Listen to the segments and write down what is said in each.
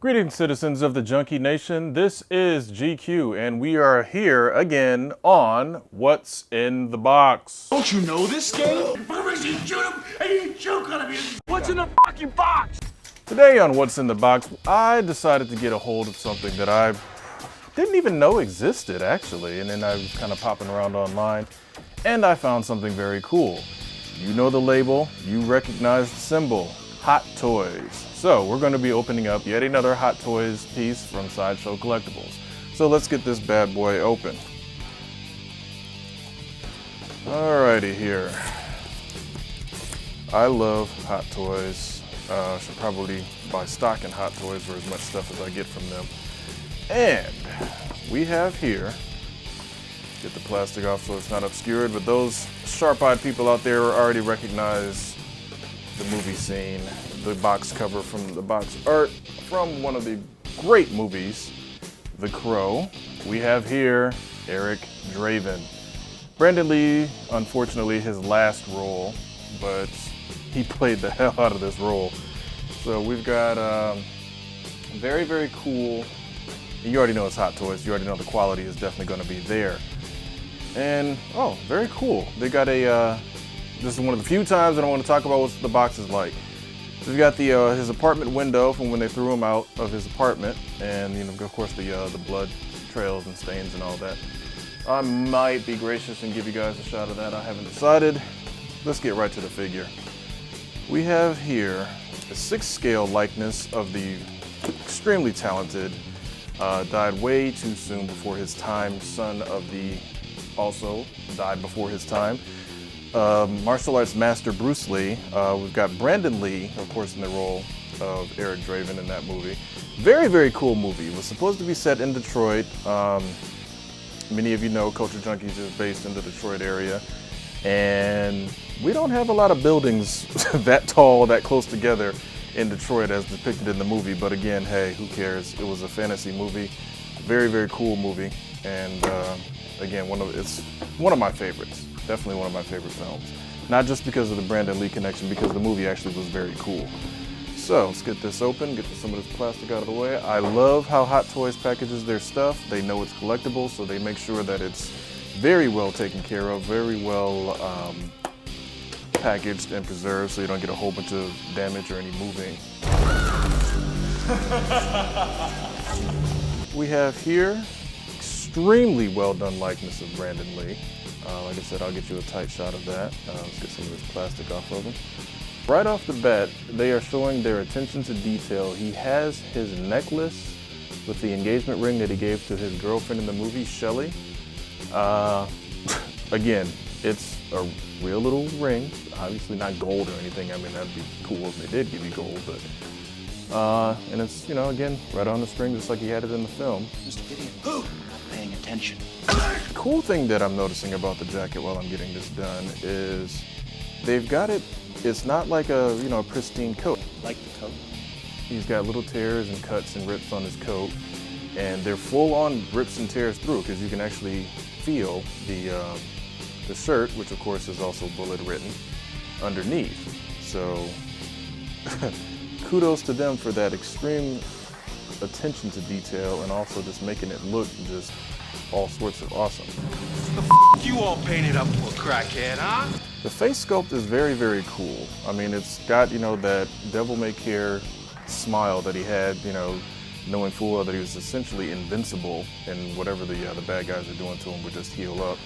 Greetings, citizens of the Junkie Nation. This is GQ, and we are here again on What's in the Box. Don't you know this game? What's in the fucking box? Today on What's in the Box, I decided to get a hold of something that I didn't even know existed, actually, and then I was kind of popping around online, and I found something very cool. You know the label, you recognize the symbol, Hot Toys. So we're going to be opening up yet another Hot Toys piece from Sideshow Collectibles. So let's get this bad boy open. Alrighty here. I love Hot Toys. Should probably buy stock in Hot Toys for as much stuff as I get from them. And we have here, get the plastic off so it's not obscured, but those sharp-eyed people out there already recognize the movie scene, the box cover from the box art from one of the great movies, The Crow. We have here Eric Draven. Brandon Lee, unfortunately, his last role, but he played the hell out of this role. So we've got very, very cool. You already know it's Hot Toys. You already know the quality is definitely going to be there. And, oh, very cool. They got a, this is one of the few times that I want to talk about what the box is like. So we've got the his apartment window from when they threw him out of his apartment, and you know, of course, the blood trails and stains and all that. I might be gracious and give you guys a shot of that. I haven't decided. Let's get right to the figure. We have here a 6-scale likeness of the extremely talented, died way too soon before his time, son of the also died before his time, martial arts master Bruce Lee. We've got Brandon Lee, of course, in the role of Eric Draven in that movie. Very, very cool movie. It was supposed to be set in Detroit. Many of you know Culture Junkies is based in the Detroit area. And we don't have a lot of buildings that tall, that close together in Detroit as depicted in the movie. But again, hey, who cares? It was a fantasy movie. Very, very cool movie. And again, it's one of my favorites. Definitely one of my favorite films. Not just because of the Brandon Lee connection, because the movie actually was very cool. So let's get this open, get some of this plastic out of the way. I love how Hot Toys packages their stuff. They know it's collectible, so they make sure that it's very well taken care of, very well packaged and preserved, so you don't get a whole bunch of damage or any moving. We have here extremely well done likeness of Brandon Lee. Like I said, I'll get you a tight shot of that. Let's get some of this plastic off of him. Right off the bat, they are showing their attention to detail. He has his necklace with the engagement ring that he gave to his girlfriend in the movie, Shelley. Again, it's a real little ring. Obviously not gold or anything. I mean, that'd be cool if they did give you gold, but and it's, you know, again, right on the string, just like he had it in the film. Mr. Gideon, who? Not paying attention. Cool thing that I'm noticing about the jacket while I'm getting this done is they've got it, it's not like a, you know, a pristine coat. Like the coat? He's got little tears and cuts and rips on his coat, and they're full on rips and tears through because you can actually feel the shirt, which of course is also bullet written, underneath. So kudos to them for that extreme attention to detail and also just making it look just all sorts of awesome. The f you all painted up for, crackhead, huh? The face sculpt is very, very cool. I mean, it's got, you know, that devil-may-care smile that he had, you know, knowing full well that he was essentially invincible and whatever the bad guys are doing to him would just heal up.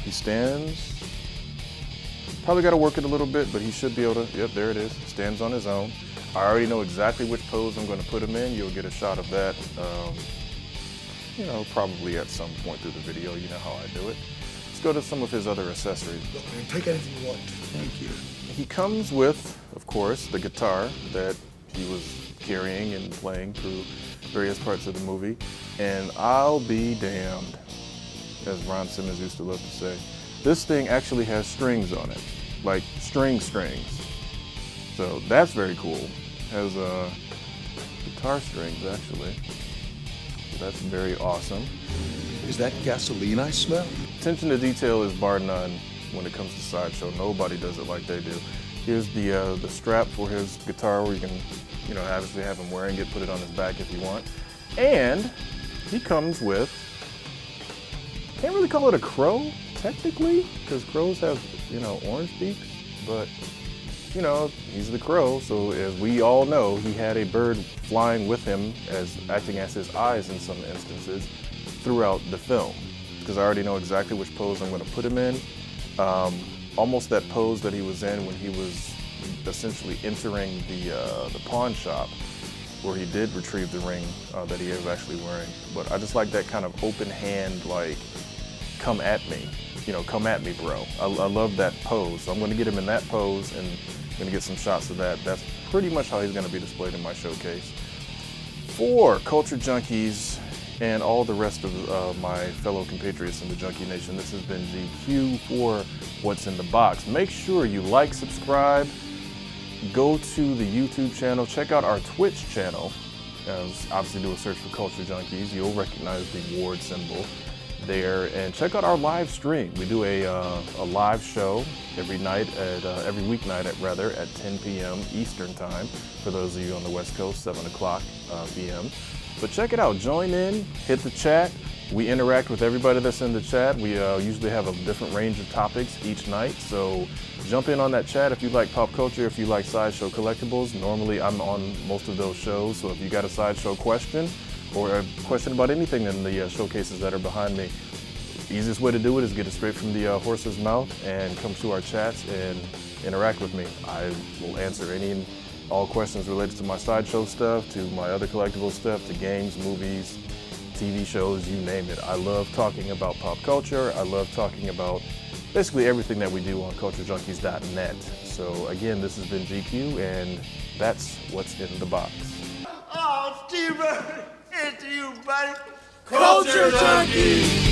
He stands, probably got to work it a little bit, but he should be able to, yep, there it is, stands on his own. I already know exactly which pose I'm going to put him in. You'll get a shot of that. You know, probably at some point through the video. You know how I do it. Let's go to some of his other accessories. Look, man, take anything you want. Thank you. He comes with, of course, the guitar that he was carrying and playing through various parts of the movie. And I'll be damned, as Ron Simmons used to love to say. This thing actually has strings on it, like strings. So that's very cool. Has guitar strings, actually. That's very awesome. Is that gasoline I smell? Attention to detail is bar none when it comes to Sideshow. Nobody does it like they do. Here's the strap for his guitar where you can, obviously have him wearing it, put it on his back if you want. And he comes with, can't really call it a crow, technically, because crows have, orange beaks, but, he's the crow, so as we all know, he had a bird flying with him acting as his eyes in some instances throughout the film, because I already know exactly which pose I'm going to put him in. Almost that pose that he was in when he was essentially entering the pawn shop, where he did retrieve the ring that he is actually wearing. But I just like that kind of open hand, like, come at me, come at me, bro. I love that pose. So I'm going to get him in that pose, and I'm going to get some shots of that. That's pretty much how he's going to be displayed in my showcase. For Culture Junkies and all the rest of my fellow compatriots in the Junkie Nation, this has been GQ for What's in the Box. Make sure you like, subscribe, go to the YouTube channel, check out our Twitch channel. Obviously do a search for Culture Junkies. You'll recognize the award symbol there, and check out our live stream. We do a live show every weeknight at 10 p.m. Eastern time, for those of you on the West Coast, 7 o'clock p.m. But check it out, join in, hit the chat. We interact with everybody that's in the chat. We usually have a different range of topics each night, so jump in on that chat if you like pop culture, if you like Sideshow collectibles. Normally I'm on most of those shows, so if you got a Sideshow question or a question about anything in the showcases that are behind me, easiest way to do it is get it straight from the horse's mouth and come to our chats and interact with me. I will answer any and all questions related to my Sideshow stuff, to my other collectible stuff, to games, movies, TV shows, you name it. I love talking about pop culture. I love talking about basically everything that we do on culturejunkies.net. So again, this has been GQ, and that's what's in the box. Oh, Steven, here's to you, buddy. Culture Junkies!